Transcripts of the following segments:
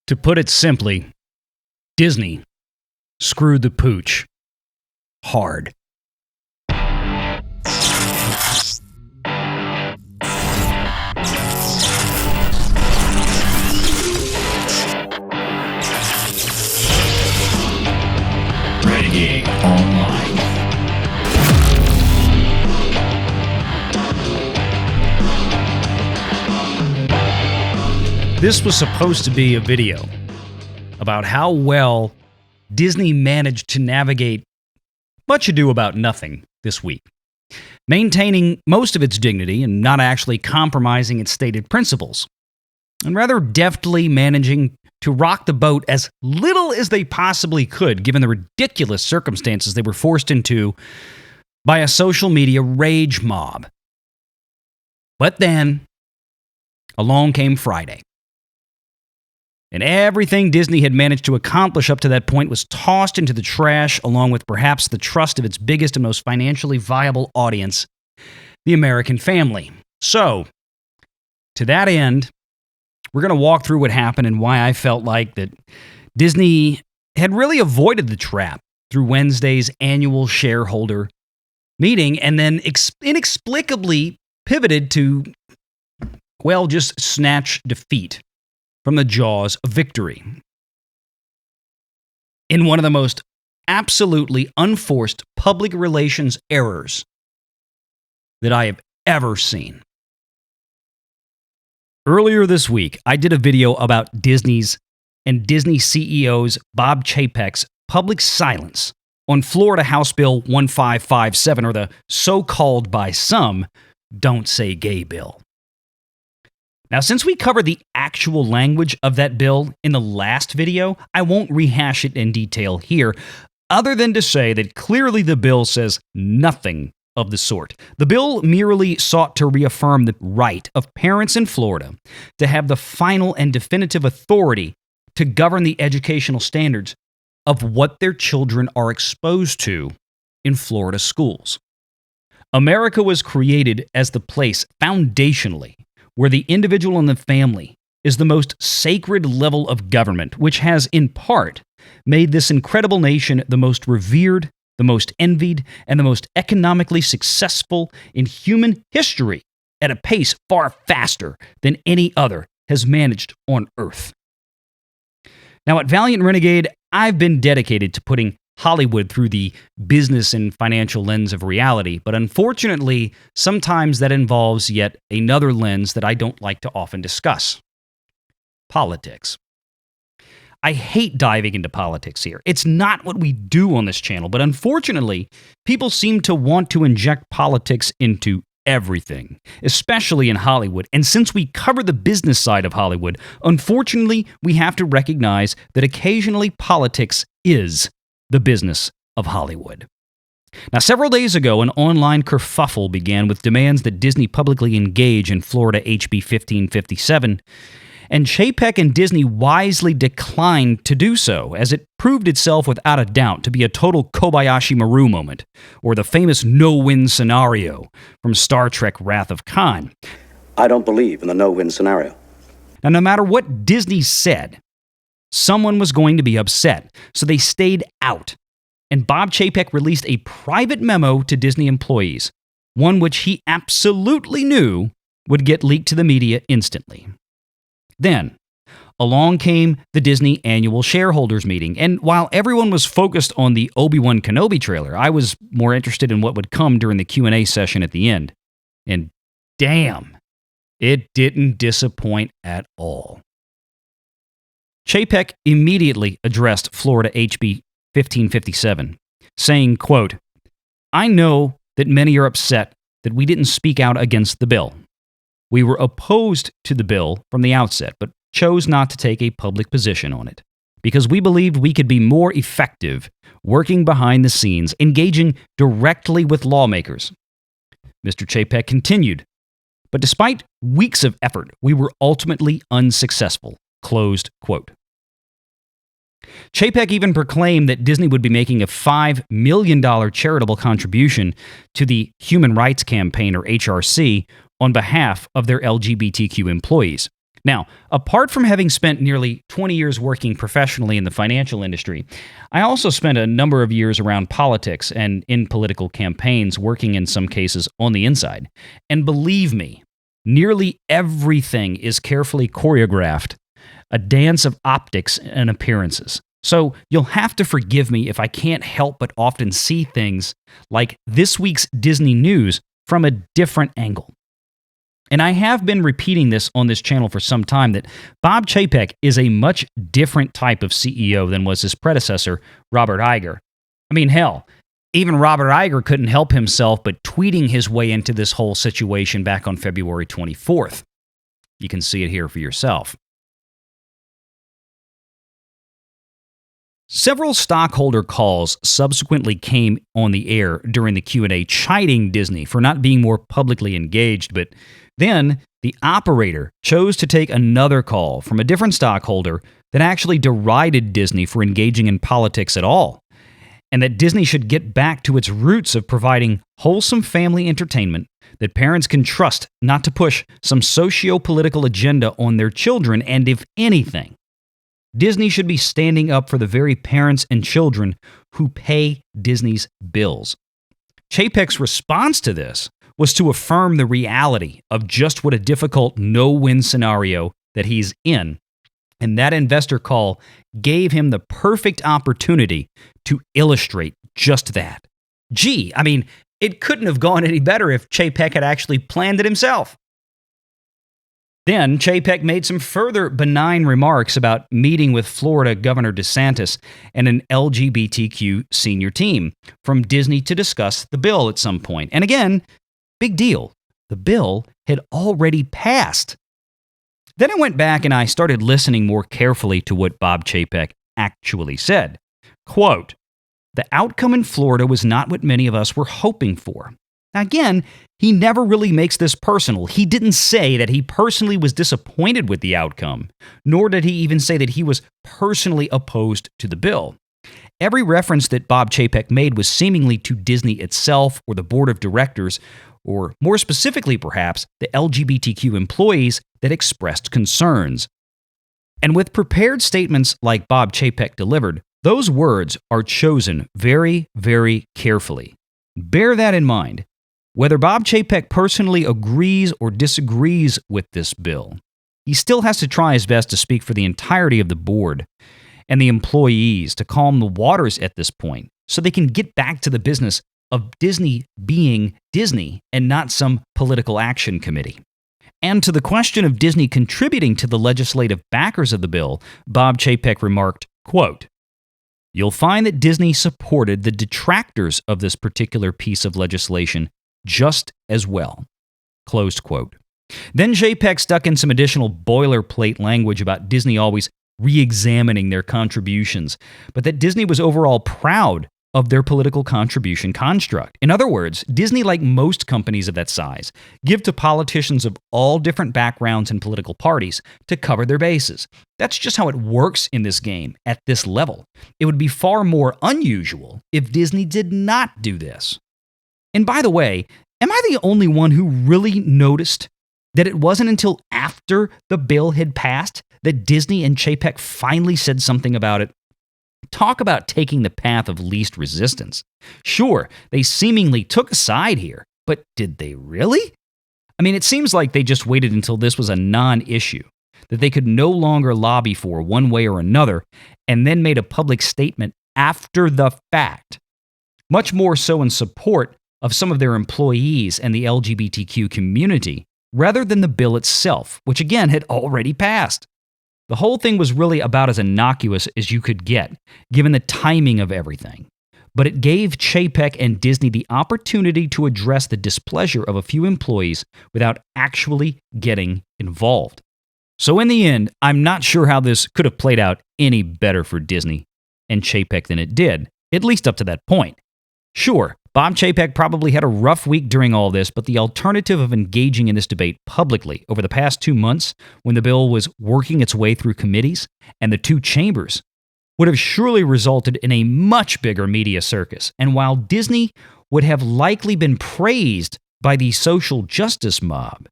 To put it simply, Disney screwed the pooch hard. Renegade Online. This was supposed to be a video about how well Disney managed to navigate much ado about nothing this week, maintaining most of its dignity and not actually compromising its stated principles, and rather deftly managing to rock the boat as little as they possibly could, given the ridiculous circumstances they were forced into by a social media rage mob. But then, along came Friday. And everything Disney had managed to accomplish up to that point was tossed into the trash, along with perhaps the trust of its biggest and most financially viable audience, the American family. So, to that end, we're going to walk through what happened and why I felt like that Disney had really avoided the trap through Wednesday's annual shareholder meeting and then inexplicably pivoted to, well, just snatch defeat from the jaws of victory. In one of the most absolutely unforced public relations errors that I have ever seen. Earlier this week, I did a video about Disney's and Disney CEO's Bob Chapek's public silence on Florida House Bill 1557, or the so-called by some, Don't Say Gay bill. Now, since we covered the actual language of that bill in the last video, I won't rehash it in detail here, other than to say that clearly the bill says nothing of the sort. The bill merely sought to reaffirm the right of parents in Florida to have the final and definitive authority to govern the educational standards of what their children are exposed to in Florida schools. America was created as the place foundationally where the individual and the family is the most sacred level of government, which has, in part, made this incredible nation the most revered, the most envied, and the most economically successful in human history at a pace far faster than any other has managed on Earth. Now, at Valiant Renegade, I've been dedicated to putting Hollywood through the business and financial lens of reality, but unfortunately, sometimes that involves yet another lens that I don't like to often discuss: politics. I hate diving into politics here. It's not what we do on this channel, but unfortunately, people seem to want to inject politics into everything, especially in Hollywood. And since we cover the business side of Hollywood, unfortunately, we have to recognize that occasionally politics is the business of Hollywood. Now, several days ago, an online kerfuffle began with demands that Disney publicly engage in Florida HB 1557, and Chapek and Disney wisely declined to do so, as it proved itself without a doubt to be a total Kobayashi Maru moment, or the famous no-win scenario from Star Trek Wrath of Khan. I don't believe in the no-win scenario. Now, no matter what Disney said, someone was going to be upset, so they stayed out. And Bob Chapek released a private memo to Disney employees, one which he absolutely knew would get leaked to the media instantly. Then, along came the Disney annual shareholders meeting, and while everyone was focused on the Obi-Wan Kenobi trailer, I was more interested in what would come during the Q&A session at the end. And damn, it didn't disappoint at all. Chapek immediately addressed Florida HB 1557, saying, quote, "I know that many are upset that we didn't speak out against the bill. We were opposed to the bill from the outset, but chose not to take a public position on it, because we believed we could be more effective working behind the scenes, engaging directly with lawmakers." Mr. Chapek continued, "But despite weeks of effort, we were ultimately unsuccessful." Closed quote. Chapek even proclaimed that Disney would be making a $5 million charitable contribution to the Human Rights Campaign, or HRC, on behalf of their LGBTQ employees. Now, apart from having spent nearly 20 years working professionally in the financial industry, I also spent a number of years around politics and in political campaigns, working in some cases on the inside. And believe me, nearly everything is carefully choreographed, a dance of optics and appearances. So you'll have to forgive me if I can't help but often see things like this week's Disney news from a different angle. And I have been repeating this on this channel for some time, that Bob Chapek is a much different type of CEO than was his predecessor, Robert Iger. I mean, hell, even Robert Iger couldn't help himself but tweeting his way into this whole situation back on February 24th. You can see it here for yourself. Several stockholder calls subsequently came on the air during the Q&A chiding Disney for not being more publicly engaged, but then the operator chose to take another call from a different stockholder that actually derided Disney for engaging in politics at all, and that Disney should get back to its roots of providing wholesome family entertainment that parents can trust not to push some socio-political agenda on their children, and if anything, Disney should be standing up for the very parents and children who pay Disney's bills. Chapek's response to this was to affirm the reality of just what a difficult no-win scenario that he's in. And that investor call gave him the perfect opportunity to illustrate just that. Gee, I mean, it couldn't have gone any better if Chapek had actually planned it himself. Then Chapek made some further benign remarks about meeting with Florida Governor DeSantis and an LGBTQ senior team from Disney to discuss the bill at some point. And again, big deal, the bill had already passed. Then I went back and I started listening more carefully to what Bob Chapek actually said. Quote, "The outcome in Florida was not what many of us were hoping for." Now again, he never really makes this personal. He didn't say that he personally was disappointed with the outcome, nor did he even say that he was personally opposed to the bill. Every reference that Bob Chapek made was seemingly to Disney itself or the board of directors, or more specifically perhaps, the LGBTQ employees that expressed concerns. And with prepared statements like Bob Chapek delivered, those words are chosen very, very carefully. Bear that in mind. Whether Bob Chapek personally agrees or disagrees with this bill, he still has to try his best to speak for the entirety of the board and the employees to calm the waters at this point so they can get back to the business of Disney being Disney and not some political action committee. And to the question of Disney contributing to the legislative backers of the bill, Bob Chapek remarked, quote, "You'll find that Disney supported the detractors of this particular piece of legislation just as well." Closed quote. Then Chapek stuck in some additional boilerplate language about Disney always re-examining their contributions, but that Disney was overall proud of their political contribution construct. In other words, Disney, like most companies of that size, give to politicians of all different backgrounds and political parties to cover their bases. That's just how it works in this game at this level. It would be far more unusual if Disney did not do this. And by the way, am I the only one who really noticed that it wasn't until after the bill had passed that Disney and Chapek finally said something about it? Talk about taking the path of least resistance. Sure, they seemingly took a side here, but did they really? I mean, it seems like they just waited until this was a non-issue, that they could no longer lobby for one way or another, and then made a public statement after the fact. Much more so in support of some of their employees and the LGBTQ community, rather than the bill itself, which again had already passed. The whole thing was really about as innocuous as you could get, given the timing of everything. But it gave Chapek and Disney the opportunity to address the displeasure of a few employees without actually getting involved. So in the end, I'm not sure how this could have played out any better for Disney and Chapek than it did, at least up to that point. Sure, Bob Chapek probably had a rough week during all this, but the alternative of engaging in this debate publicly over the past 2 months, when the bill was working its way through committees and the two chambers, would have surely resulted in a much bigger media circus. And while Disney would have likely been praised by the social justice mob,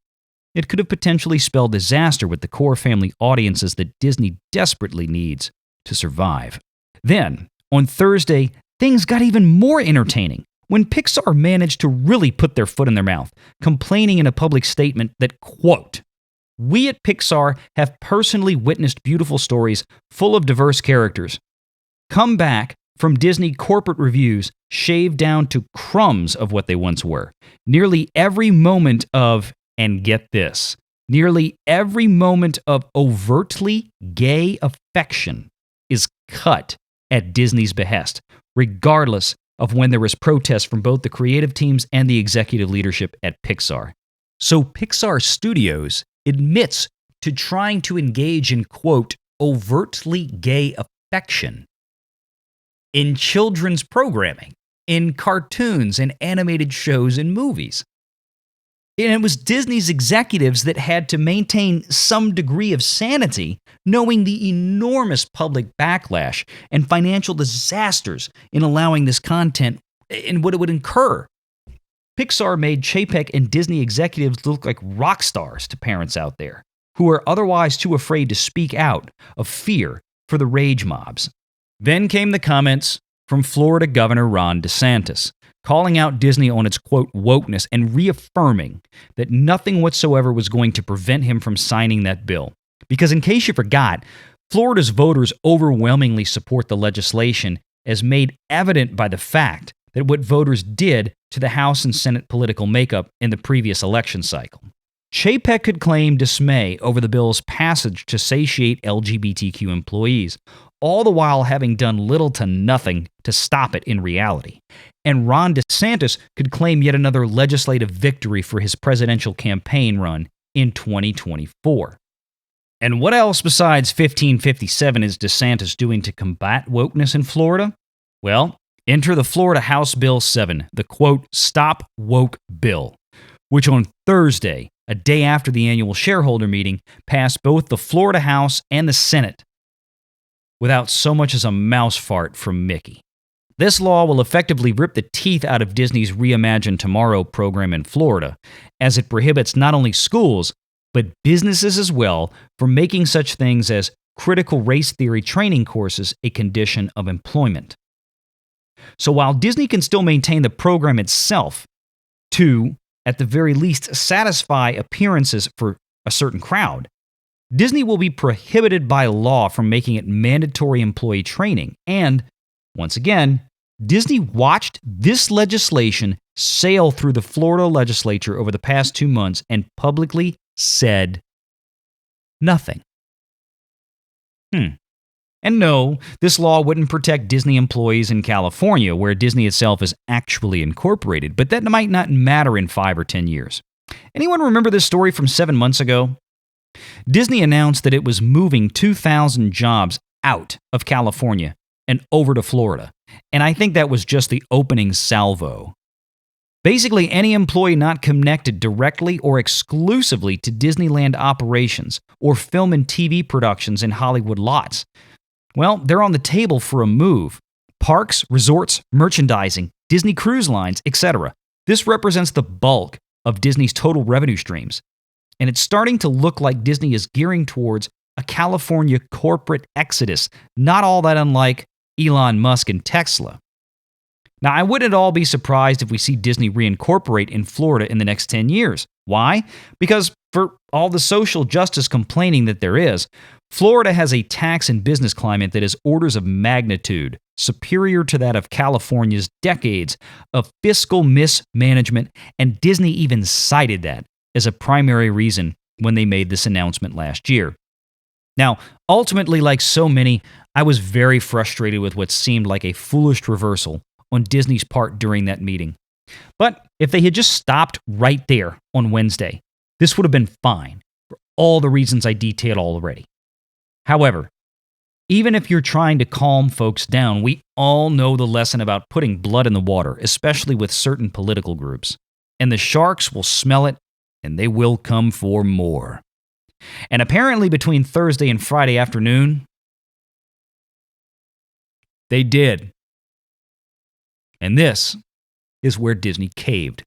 it could have potentially spelled disaster with the core family audiences that Disney desperately needs to survive. Then, on Thursday, things got even more entertaining when Pixar managed to really put their foot in their mouth, complaining in a public statement that, quote, "We at Pixar have personally witnessed beautiful stories full of diverse characters come back from Disney corporate reviews shaved down to crumbs of what they once were. Nearly every moment of," and get this, "nearly every moment of overtly gay affection is cut at Disney's behest, regardless of when there was protest from both the creative teams and the executive leadership at Pixar." So Pixar Studios admits to trying to engage in, quote, "overtly gay affection" in children's programming, in cartoons and animated shows and movies. And it was Disney's executives that had to maintain some degree of sanity, knowing the enormous public backlash and financial disasters in allowing this content and what it would incur. Pixar made Chapek and Disney executives look like rock stars to parents out there, who are otherwise too afraid to speak out of fear for the rage mobs. Then came the comments from Florida Governor Ron DeSantis, calling out Disney on its, quote, wokeness and reaffirming that nothing whatsoever was going to prevent him from signing that bill. Because in case you forgot, Florida's voters overwhelmingly support the legislation, as made evident by the fact that what voters did to the House and Senate political makeup in the previous election cycle. Chapek could claim dismay over the bill's passage to satiate LGBTQ employees, all the while having done little to nothing to stop it in reality. And Ron DeSantis could claim yet another legislative victory for his presidential campaign run in 2024. And what else besides 1557 is DeSantis doing to combat wokeness in Florida? Well, enter the Florida House Bill 7, the, quote, "Stop Woke Bill," which on Thursday, a day after the annual shareholder meeting, passed both the Florida House and the Senate without so much as a mouse fart from Mickey. This law will effectively rip the teeth out of Disney's Reimagine Tomorrow program in Florida, as it prohibits not only schools, but businesses as well from making such things as critical race theory training courses a condition of employment. So while Disney can still maintain the program itself to, at the very least, satisfy appearances for a certain crowd, Disney will be prohibited by law from making it mandatory employee training. And, once again, Disney watched this legislation sail through the Florida legislature over the past 2 months and publicly said nothing. And no, this law wouldn't protect Disney employees in California, where Disney itself is actually incorporated, but that might not matter in 5 or 10 years. Anyone remember this story from 7 months ago? Disney announced that it was moving 2,000 jobs out of California and over to Florida, and I think that was just the opening salvo. Basically, any employee not connected directly or exclusively to Disneyland operations or film and TV productions in Hollywood lots, well, they're on the table for a move. Parks, resorts, merchandising, Disney Cruise Lines, etc. This represents the bulk of Disney's total revenue streams. And it's starting to look like Disney is gearing towards a California corporate exodus, not all that unlike Elon Musk and Tesla. Now, I wouldn't at all be surprised if we see Disney reincorporate in Florida in the next 10 years. Why? Because for all the social justice complaining that there is, Florida has a tax and business climate that is orders of magnitude superior to that of California's decades of fiscal mismanagement, and Disney even cited that as a primary reason when they made this announcement last year. Now, ultimately, like so many, I was very frustrated with what seemed like a foolish reversal on Disney's part during that meeting. But if they had just stopped right there on Wednesday, this would have been fine for all the reasons I detailed already. However, even if you're trying to calm folks down, we all know the lesson about putting blood in the water, especially with certain political groups. And the sharks will smell it, and they will come for more. And apparently between Thursday and Friday afternoon, they did. And this is where Disney caved.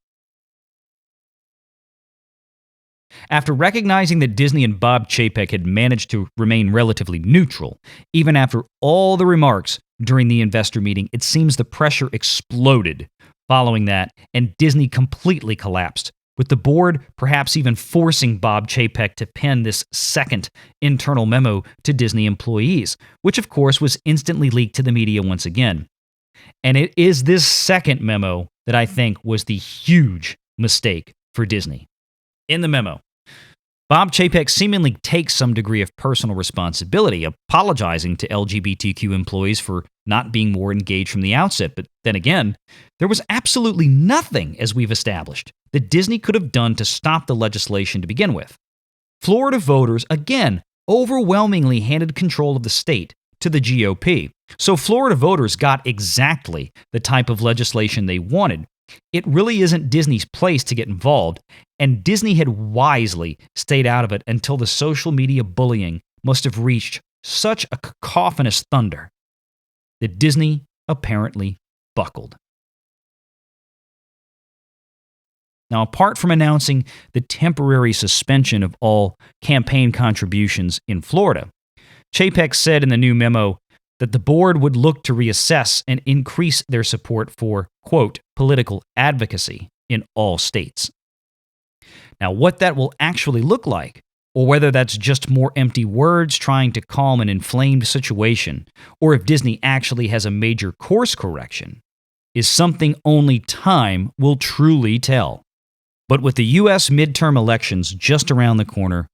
After recognizing that Disney and Bob Chapek had managed to remain relatively neutral, even after all the remarks during the investor meeting, it seems the pressure exploded following that, and Disney completely collapsed, with the board perhaps even forcing Bob Chapek to pen this second internal memo to Disney employees, which of course was instantly leaked to the media once again. And it is this second memo that I think was the huge mistake for Disney. In the memo, Bob Chapek seemingly takes some degree of personal responsibility, apologizing to LGBTQ employees for not being more engaged from the outset. But then again, there was absolutely nothing, as we've established, that Disney could have done to stop the legislation to begin with. Florida voters, again, overwhelmingly handed control of the state to the GOP. So Florida voters got exactly the type of legislation they wanted. It really isn't Disney's place to get involved, and Disney had wisely stayed out of it until the social media bullying must have reached such a cacophonous thunder that Disney apparently buckled. Now, apart from announcing the temporary suspension of all campaign contributions in Florida, Chapek said in the new memo that the board would look to reassess and increase their support for, quote, political advocacy in all states. Now, what that will actually look like, or whether that's just more empty words trying to calm an inflamed situation, or if Disney actually has a major course correction, is something only time will truly tell. But with the U.S. midterm elections just around the corner,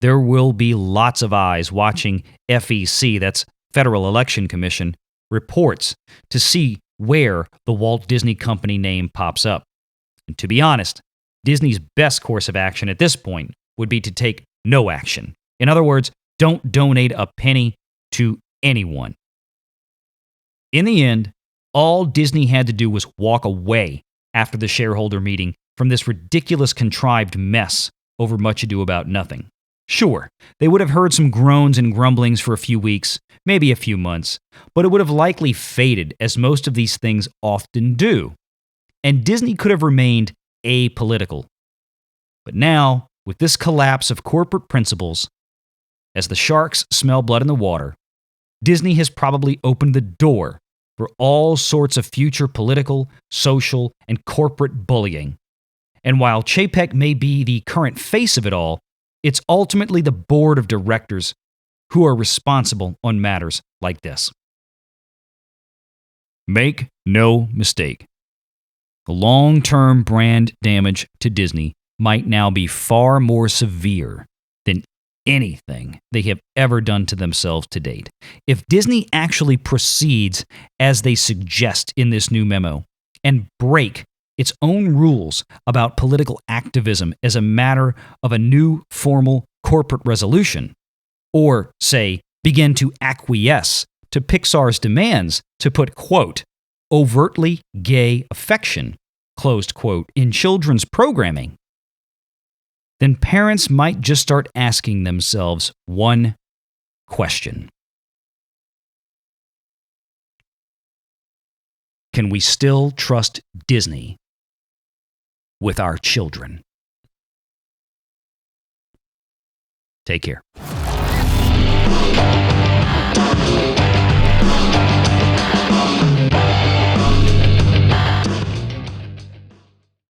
there will be lots of eyes watching FEC, that's Federal Election Commission, reports to see where the Walt Disney Company name pops up. And to be honest, Disney's best course of action at this point would be to take no action. In other words, don't donate a penny to anyone. In the end, all Disney had to do was walk away after the shareholder meeting from this ridiculous contrived mess over much ado about nothing. Sure, they would have heard some groans and grumblings for a few weeks, maybe a few months, but it would have likely faded, as most of these things often do. And Disney could have remained apolitical. But now, with this collapse of corporate principles, as the sharks smell blood in the water, Disney has probably opened the door for all sorts of future political, social, and corporate bullying. And while Chapek may be the current face of it all, it's ultimately the board of directors who are responsible on matters like this. Make no mistake. The long-term brand damage to Disney might now be far more severe than anything they have ever done to themselves to date. If Disney actually proceeds as they suggest in this new memo and break its own rules about political activism as a matter of a new formal corporate resolution, or, say, begin to acquiesce to Pixar's demands to put, quote, overtly gay affection, closed quote, in children's programming, then parents might just start asking themselves one question. Can we still trust Disney with our children? Take care.